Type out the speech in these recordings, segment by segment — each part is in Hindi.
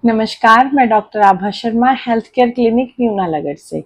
नमस्कार, मैं डॉक्टर आभा शर्मा हेल्थ केयर क्लिनिक न्यूनानगर से।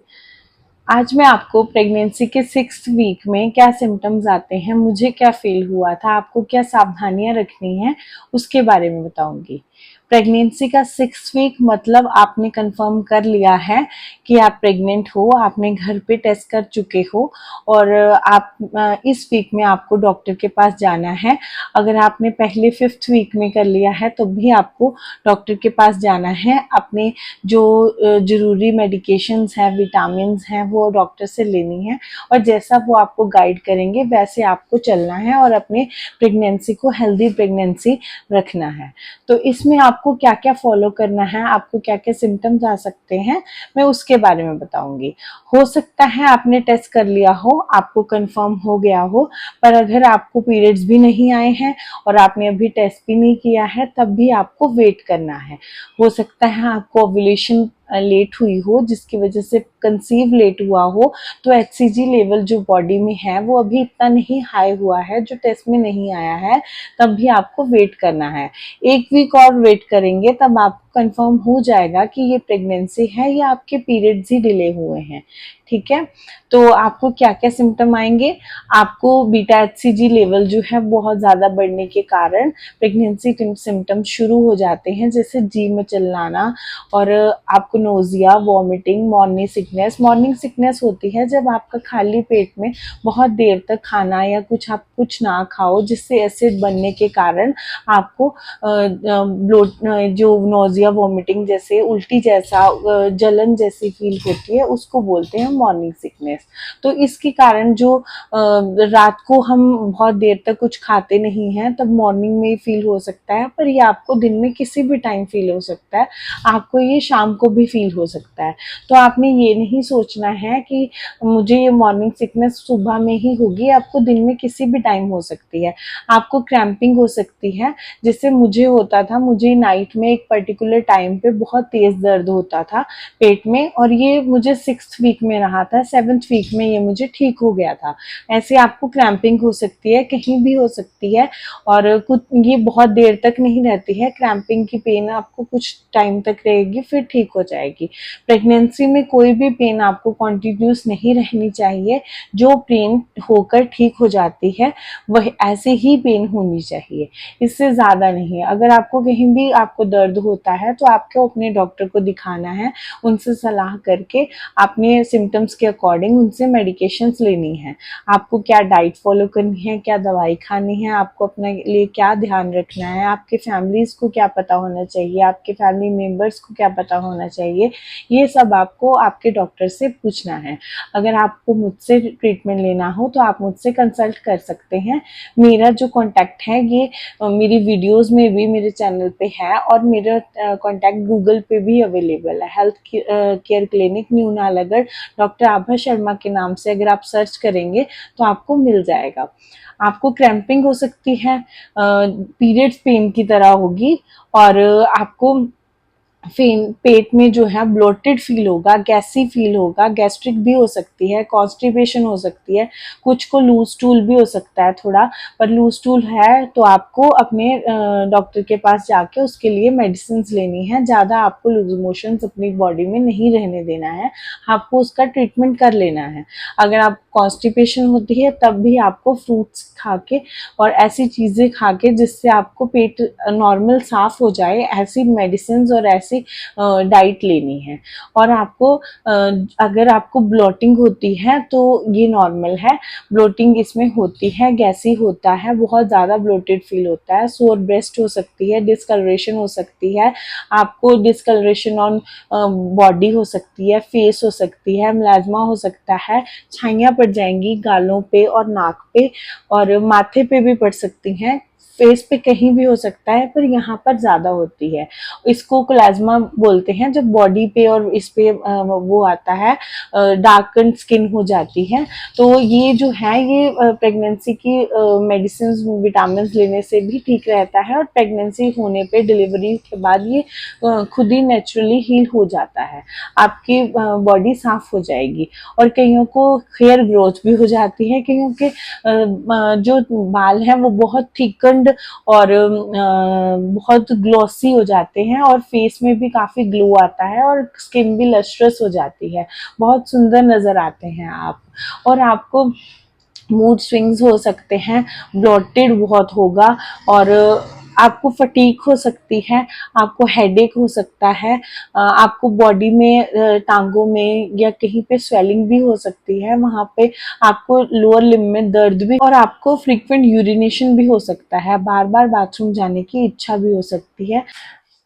आज मैं आपको प्रेगनेंसी के 6th वीक में क्या सिम्टम्स आते हैं, मुझे क्या फील हुआ था, आपको क्या सावधानियां रखनी है, उसके बारे में बताऊंगी। प्रेगनेंसी का 6th वीक मतलब आपने कंफर्म कर लिया है कि आप प्रेग्नेंट हो, आपने घर पे टेस्ट कर चुके हो और आप इस वीक में आपको डॉक्टर के पास जाना है। अगर आपने पहले 5th वीक में कर लिया है तो भी आपको डॉक्टर के पास जाना है। अपने जो जरूरी मेडिकेशंस हैं, विटामिन हैं, वो डॉक्टर से लेनी है और जैसा वो आपको गाइड करेंगे वैसे आपको चलना है और अपने प्रेगनेंसी को हेल्दी प्रेगनेंसी रखना है। तो इसमें आपको क्या क्या फॉलो करना है, आपको क्या क्या सिम्टम्स आ सकते हैं, मैं उसके बारे में बताऊंगी। हो सकता है आपने टेस्ट कर लिया हो, आपको कंफर्म हो गया हो, पर अगर आपको पीरियड्स भी नहीं आए हैं और आपने अभी टेस्ट भी नहीं किया है तब भी आपको वेट करना है। हो सकता है आपको ओव्यूलेशन लेट हुई हो जिसकी वजह से कंसीव लेट हुआ हो, तो HCG लेवल जो बॉडी में है वो अभी इतना नहीं हाई हुआ है, जो टेस्ट में नहीं आया है, तब भी आपको वेट करना है। 1 वीक और वेट करेंगे तब आपको कंफर्म हो जाएगा कि ये प्रेगनेंसी है या आपके पीरियड्स ही डिले हुए हैं। ठीक है, तो आपको क्या क्या सिम्टम आएंगे। आपको बीटा HCG लेवल जो है बहुत ज़्यादा बढ़ने के कारण प्रेगनेंसी सिम्टम्स शुरू हो जाते हैं, जैसे जी में चिल्लाना और आपको नोजिया, वॉमिटिंग, मॉर्निंग सिकनेस होती है जब आपका खाली पेट में बहुत देर तक खाना या आप कुछ ना खाओ, जिससे एसिड बनने के कारण आपको जो नोजिया, वॉमिटिंग जैसे उल्टी जैसा जलन जैसी फील होती है, उसको बोलते हैं मॉर्निंग सिकनेस। तो इसके कारण जो रात को हम बहुत देर तक कुछ खाते नहीं हैं तब मॉर्निंग में फील हो सकता है, पर ये आपको दिन में किसी भी टाइम फील हो सकता है, आपको ये शाम को भी फील हो सकता है। तो आपने ये नहीं सोचना है कि मुझे ये मॉर्निंग सिकनेस सुबह में ही होगी, आपको दिन में किसी भी टाइम हो सकती है। आपको क्रैम्पिंग हो सकती है, जैसे मुझे होता था, मुझे नाइट में एक पर्टिकुलर टाइम पे बहुत तेज दर्द होता था पेट में और ये मुझे 6th वीक में रहा था, 7th वीक में ये मुझे ठीक हो गया था। ऐसे आपको क्रैम्पिंग हो सकती है, कहीं भी हो सकती है और कुछ ये बहुत देर तक नहीं रहती है। क्रैम्पिंग की पेन आपको कुछ टाइम तक रहेगी फिर ठीक हो जाएगी। प्रेगनेंसी में कोई भी पेन आपको कॉन्टिन्यूस नहीं रहनी चाहिए। जो पेन होकर ठीक हो जाती है वह ऐसे ही पेन होनी चाहिए, इससे ज़्यादा नहीं। अगर आपको कहीं भी आपको दर्द होता है तो आपको अपने डॉक्टर को दिखाना है, उनसे सलाह करके अपने सिम्टम्स के अकॉर्डिंग उनसे मेडिकेशंस लेनी है। आपको क्या डाइट फॉलो करनी है, क्या दवाई खानी है, आपको अपने लिए क्या ध्यान रखना है, आपके फैमिलीज़ को क्या पता होना चाहिए, आपके फैमिली मेम्बर्स को क्या पता होना चाहिए, ये सब आपको आपके डॉक्टर से पूछना है। अगर आपको मुझसे ट्रीटमेंट लेना हो तो आप मुझसे कंसल्ट कर सकते हैं। मेरा जो कॉन्टैक्ट है ये मेरी वीडियोस में भी मेरे चैनल पे है और मेरा कॉन्टैक्ट गूगल पे भी अवेलेबल है। हेल्थ केयर क्लिनिक न्यूनानगर डॉक्टर आभा शर्मा के नाम से अगर आप सर्च करेंगे तो आपको मिल जाएगा। आपको क्रैम्पिंग हो सकती है, पीरियड्स पेन की तरह होगी और आपको पेट में जो है ब्लोटेड फील होगा, गैसी फील होगा, गैस्ट्रिक भी हो सकती है, कॉन्स्टिपेशन हो सकती है, कुछ को लूज स्टूल भी हो सकता है थोड़ा, पर लूज स्टूल है तो आपको अपने डॉक्टर के पास जाके उसके लिए मेडिसिन लेनी है। ज़्यादा आपको लूज मोशंस अपनी बॉडी में नहीं रहने देना है, आपको उसका ट्रीटमेंट कर लेना है। अगर आप कॉन्स्टिपेशन होती है तब भी आपको फ्रूट्स खा के और ऐसी चीज़ें खा के जिससे आपको पेट नॉर्मल साफ हो जाए, ऐसी मेडिसिन और ऐसी डाइट लेनी है। और आपको अगर आपको ब्लोटिंग होती है तो ये नॉर्मल है, ब्लोटिंग इसमें होती है, गैसी होता है, बहुत ज़्यादा ब्लोटेड फील होता है, सोर ब्रेस्ट हो सकती है, डिस्कलरेशन हो सकती है, आपको डिस्कलरेशन ऑन बॉडी हो सकती है, फेस हो सकती है, मिलाज्मा हो सकता है, छाइयाँ पड़ जाएंगी गालों पे और नाक पे और माथे पे भी पड़ सकती हैं, फेस पे कहीं भी हो सकता है पर यहाँ पर ज़्यादा होती है। इसको क्लाज्मा बोलते हैं, जब बॉडी पे और इस पे वो आता है, डार्कन स्किन हो जाती है। तो ये जो है ये प्रेगनेंसी की मेडिसिन विटामिन लेने से भी ठीक रहता है और प्रेगनेंसी होने पे डिलीवरी के बाद ये खुद ही नेचुरली हील हो जाता है, आपकी बॉडी साफ हो जाएगी। और कईयों को हेयर ग्रोथ भी हो जाती है, कईयों के जो बाल हैं वो बहुत थिकन टोन्ड और बहुत ग्लॉसी हो जाते हैं और फेस में भी काफी ग्लो आता है और स्किन भी लस्ट्रस हो जाती है, बहुत सुंदर नजर आते हैं आप। और आपको मूड स्विंग्स हो सकते हैं, ब्लोटेड बहुत होगा और आपको फटीग हो सकती है, आपको हेडेक हो सकता है, आपको बॉडी में टांगों में या कहीं पे स्वेलिंग भी हो सकती है, वहां पे आपको लोअर लिम्ब में दर्द भी, और आपको फ्रीक्वेंट यूरिनेशन भी हो सकता है, बार बार बाथरूम जाने की इच्छा भी हो सकती है।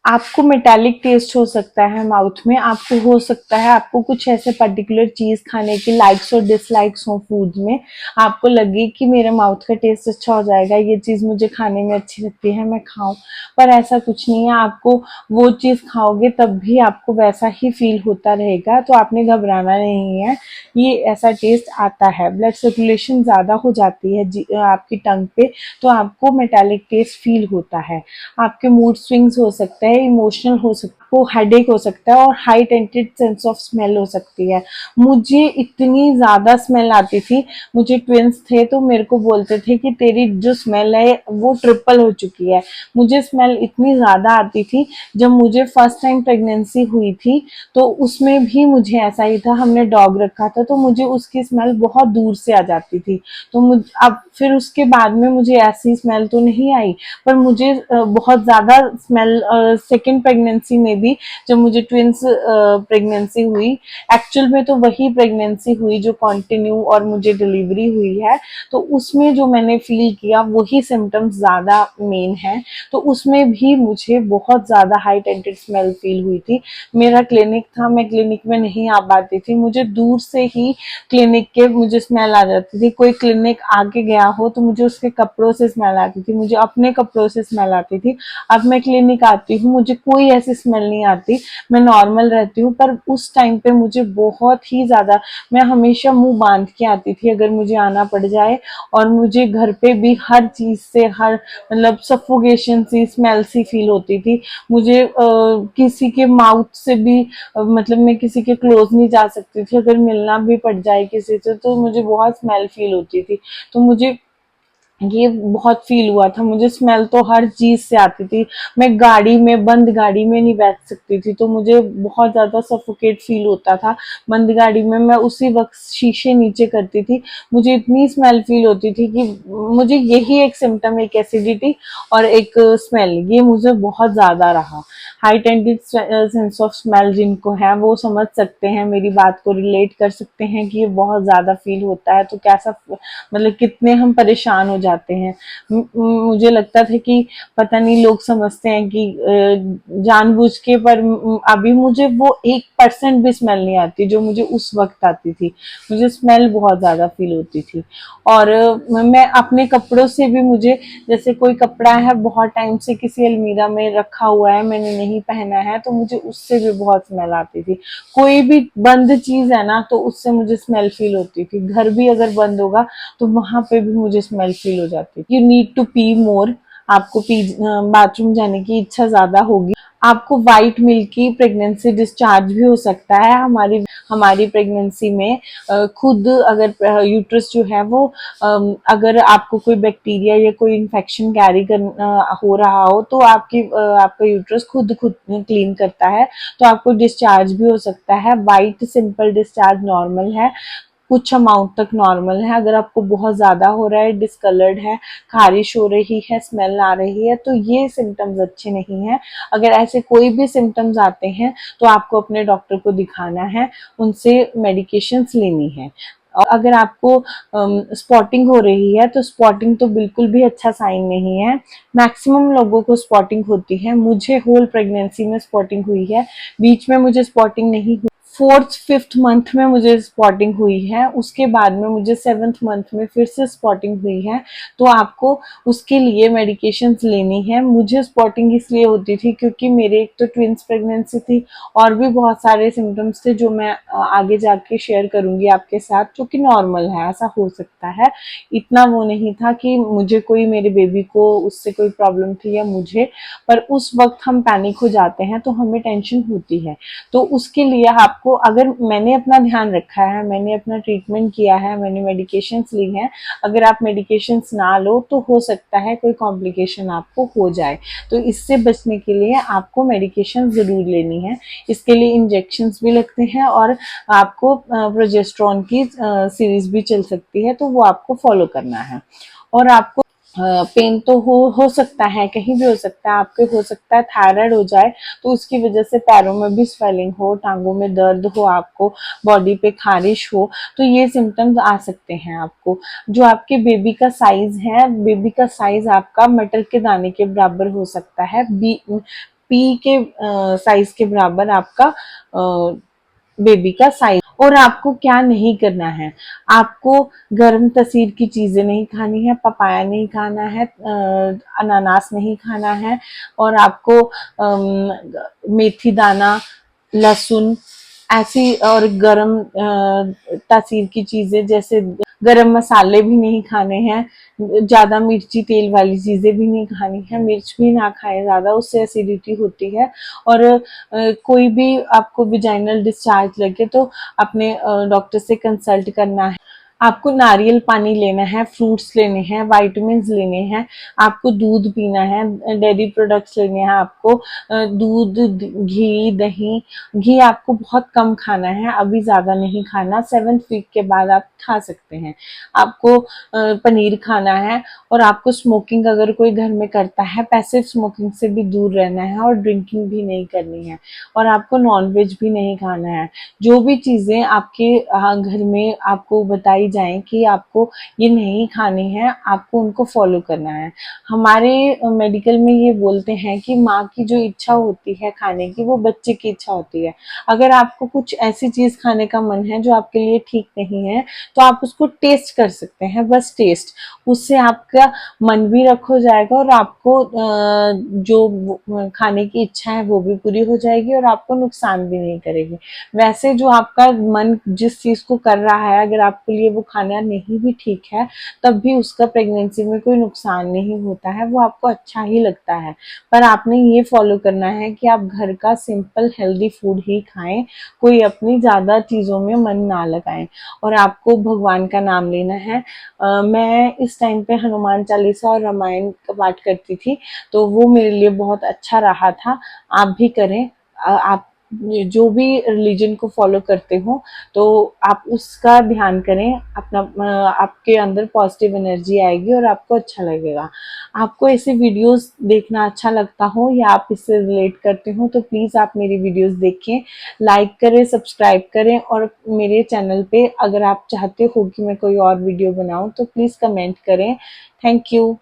आपको मेटालिक टेस्ट हो सकता है माउथ में, आपको हो सकता है आपको कुछ ऐसे पर्टिकुलर चीज खाने की लाइक्स और डिसलाइक्स हो फूड में, आपको लगे कि मेरे माउथ का टेस्ट अच्छा हो जाएगा, ये चीज मुझे खाने में अच्छी लगती है मैं खाऊं, पर ऐसा कुछ नहीं है। आपको वो चीज खाओगे तब भी आपको वैसा ही फील होता रहेगा, तो आपने घबराना नहीं है, ये ऐसा टेस्ट आता है। ब्लड सर्कुलेशन ज्यादा हो जाती है आपकी टंग पे, तो आपको मेटालिक टेस्ट फील होता है। आपके मूड स्विंग्स हो सकते हैं, इमोशनल हो सकता है, आपको हेडेक हो सकता है और heightened sense of smell हो सकती है। मुझे इतनी ज्यादा स्मेल आती थी, मुझे ट्विंस थे तो मेरे को बोलते थे कि तेरी जो स्मेल है वो ट्रिपल हो चुकी है। मुझे स्मेल इतनी ज्यादा आती थी, जब मुझे फर्स्ट टाइम प्रेगनेंसी हुई थी तो उसमें भी मुझे ऐसा ही था, हमने डॉग रखा था तो मुझे उसकी स्मेल बहुत दूर से आ जाती थी। तो अब फिर उसके बाद में मुझे ऐसी स्मेल तो नहीं आई, पर मुझे बहुत ज्यादा स्मेल सेकेंड प्रेगनेंसी में भी, जब मुझे ट्विंस प्रेगनेंसी हुई, एक्चुअल में तो वही प्रेगनेंसी हुई जो कंटिन्यू और मुझे डिलीवरी हुई है, तो उसमें जो मैंने फील किया वही सिम्टम्स ज्यादा मेन है। तो उसमें भी मुझे बहुत ज्यादा हाई टेंटेड स्मेल फील हुई थी। मेरा क्लिनिक था, मैं क्लिनिक में नहीं आ पाती थी, मुझे दूर से ही क्लिनिक के मुझे स्मेल आ जाती थी। कोई क्लिनिक आगे गया हो तो मुझे उसके कपड़ों से स्मेल आती थी, मुझे अपने कपड़ों से स्मेल आती थी। अब मैं क्लिनिक आती हूँ, मुझे कोई ऐसी स्मेल नहीं आती, मैं नॉर्मल रहती हूँ, पर उस टाइम पे मुझे बहुत ही ज्यादा, मैं हमेशा मुंह बांध के आती थी अगर मुझे आना पड़ जाए, और मुझे घर पे भी हर चीज से, हर मतलब सफोकेशन सी स्मेल सी फील होती थी। मुझे किसी के माउथ से भी मतलब मैं किसी के क्लोज नहीं जा सकती थी, अगर मिलना भी पड़ जाए किसी से तो मुझे बहुत स्मेल फील होती थी। तो मुझे ये बहुत फील हुआ था, मुझे स्मेल तो हर चीज से आती थी। मैं गाड़ी में, बंद गाड़ी में नहीं बैठ सकती थी, तो मुझे बहुत ज्यादा सफोकेट फील होता था। बंद गाड़ी में मैं उसी वक्त शीशे नीचे करती थी, मुझे इतनी स्मेल फील होती थी कि मुझे यही एक सिम्टम, एक एसिडिटी और एक स्मेल, ये मुझे बहुत ज्यादा रहा। High tended sense of smell जिनको है वो समझ सकते हैं, मेरी बात को रिलेट कर सकते हैं कि ये बहुत ज्यादा फील होता है, तो कैसा मतलब कितने हम परेशान हो जाते हैं। मुझे लगता था कि पता नहीं लोग समझते हैं कि जानबूझ के, पर अभी मुझे वो 1% भी स्मेल नहीं आती जो मुझे उस वक्त आती थी। मुझे स्मेल बहुत ज्यादा फील होती थी। और मैं अपने कपड़ों से भी, मुझे जैसे कोई कपड़ा है बहुत टाइम से किसी अलमीरा में रखा हुआ है, मैंने नहीं पहना है, तो मुझे उससे भी बहुत स्मेल आती थी। कोई भी बंद चीज है ना तो उससे मुझे स्मेल फील होती थी। घर भी अगर बंद होगा तो वहां पे भी मुझे स्मेल फील हो जाती है। You need to pee more, आपको बाथरूम जाने की इच्छा ज्यादा होगी। आपको वाइट मिल्की प्रेगनेंसी डिस्चार्ज भी हो सकता है। हमारी हमारी प्रेगनेंसी में खुद अगर यूट्रस जो है वो अगर आपको कोई बैक्टीरिया या कोई इन्फेक्शन कैरी हो रहा हो तो आपका यूट्रस खुद खुद क्लीन करता है, तो आपको डिस्चार्ज भी हो सकता है। वाइट सिंपल डिस्चार्ज नॉर्मल है, कुछ अमाउंट तक नॉर्मल है। अगर आपको बहुत ज्यादा हो रहा है, डिस्कलर्ड है, खारिश हो रही है, स्मेल आ रही है, तो ये सिम्टम्स अच्छे नहीं है। अगर ऐसे कोई भी सिम्टम्स आते हैं तो आपको अपने डॉक्टर को दिखाना है, उनसे मेडिकेशंस लेनी है। और अगर आपको स्पॉटिंग हो रही है तो स्पॉटिंग तो बिल्कुल भी अच्छा साइन नहीं है। मैक्सिमम लोगों को स्पॉटिंग होती है, मुझे होल प्रेगनेंसी में स्पॉटिंग हुई है, बीच में मुझे स्पॉटिंग नहीं हुई। फोर्थ फिफ्थ मंथ में मुझे स्पॉटिंग हुई है, उसके बाद में मुझे सेवन्थ मंथ में फिर से स्पॉटिंग हुई है। तो आपको उसके लिए मेडिकेशंस लेनी है। मुझे स्पॉटिंग इसलिए होती थी क्योंकि मेरे एक तो ट्विंस प्रेगनेंसी थी और भी बहुत सारे सिम्टम्स थे जो मैं आगे जाके शेयर करूंगी आपके साथ, जो कि नॉर्मल है, ऐसा हो सकता है। इतना वो नहीं था कि मुझे कोई, मेरे बेबी को उससे कोई प्रॉब्लम थी या मुझे, पर उस वक्त हम पैनिक हो जाते हैं तो हमें टेंशन होती है। तो उसके लिए आपको आपको, अगर मैंने अपना ध्यान रखा है, मैंने अपना ट्रीटमेंट किया है, मैंने मेडिकेशंस ली हैं, अगर आप मेडिकेशंस ना लो तो हो सकता है कोई कॉम्प्लिकेशन आपको हो जाए। तो इससे बचने के लिए आपको मेडिकेशन ज़रूर लेनी है। इसके लिए इंजेक्शंस भी लगते हैं और आपको प्रोजेस्टेरॉन की सीरीज भी चल सकती है, तो वो आपको फॉलो करना है। और आपको पेन तो हो सकता है, कहीं भी हो सकता है, आपके हो सकता है थायराइड हो जाए तो उसकी वजह से पैरों में भी स्वेलिंग हो, टांगों में दर्द हो, आपको बॉडी पे खारिश हो, तो ये सिम्टम्स आ सकते हैं आपको। जो आपके बेबी का साइज है, बेबी का साइज आपका मटर के दाने के बराबर हो सकता है, पी के साइज के बराबर आपका बेबी का साइज। और आपको क्या नहीं करना है, आपको गर्म तसीर की चीजें नहीं खानी है, पपाया नहीं खाना है, अनानास नहीं खाना है, और आपको मेथी दाना, लहसुन, ऐसी और गरम तासीर की चीजें जैसे गरम मसाले भी नहीं खाने हैं, ज्यादा मिर्ची तेल वाली चीजें भी नहीं खानी है, मिर्च भी ना खाएं ज्यादा, उससे एसिडिटी होती है। और कोई भी आपको विजाइनल डिस्चार्ज लगे तो अपने डॉक्टर से कंसल्ट करना है। आपको नारियल पानी लेना है, फ्रूट्स लेने हैं, वाइटामिन लेने हैं, आपको दूध पीना है, डेयरी प्रोडक्ट्स लेने हैं, आपको दूध, घी, दही। घी आपको बहुत कम खाना है, अभी ज्यादा नहीं खाना, 7th वीक के बाद आप खा सकते हैं। आपको पनीर खाना है, और आपको स्मोकिंग अगर कोई घर में करता है, पैसिव स्मोकिंग से भी दूर रहना है, और ड्रिंकिंग भी नहीं करनी है, और आपको नॉनवेज भी नहीं खाना है। जो भी चीजें आपके घर में आपको बताई जाए कि आपको ये नहीं खानी है, आपको उनको फॉलो करना है। हमारे मेडिकल में ये बोलते हैं कि माँ की जो इच्छा होती है खाने की, वो बच्चे की इच्छा होती है। अगर आपको कुछ ऐसी चीज खाने का मन है जो आपके लिए ठीक नहीं है, तो आप उसको टेस्ट कर सकते हैं, बस टेस्ट। उससे आपका मन भी रख हो जाएगा, और आपको जो खाने की इच्छा है वो भी पूरी हो जाएगी, और आपको नुकसान भी नहीं करेगी। वैसे जो आपका मन जिस चीज को कर रहा है, अगर आपके लिए वो खाना नहीं भी ठीक है, तब भी उसका प्रेगनेंसी में कोई नुकसान नहीं होता है, वो आपको अच्छा ही लगता है। पर आपने ये फॉलो करना है कि आप घर का सिंपल हेल्दी फूड ही खाएं, कोई अपनी ज्यादा चीजों में मन ना लगाएं, और आपको भगवान का नाम लेना है। मैं इस टाइम पे हनुमान चालीसा और रामायण का पाठ करती थी, तो वो मेरे लिए बहुत अच्छा रहा था। आप भी करें। आप जो भी रिलीजन को फॉलो करते हो, तो आप उसका ध्यान करें, अपना आपके अंदर पॉजिटिव एनर्जी आएगी और आपको अच्छा लगेगा। आपको ऐसे वीडियोस देखना अच्छा लगता हो, या आप इससे रिलेट करते हो, तो प्लीज आप मेरी वीडियोस देखें, लाइक करें, सब्सक्राइब करें, और मेरे चैनल पे अगर आप चाहते हो कि मैं कोई और वीडियो बनाऊं तो प्लीज कमेंट करें। Thank you.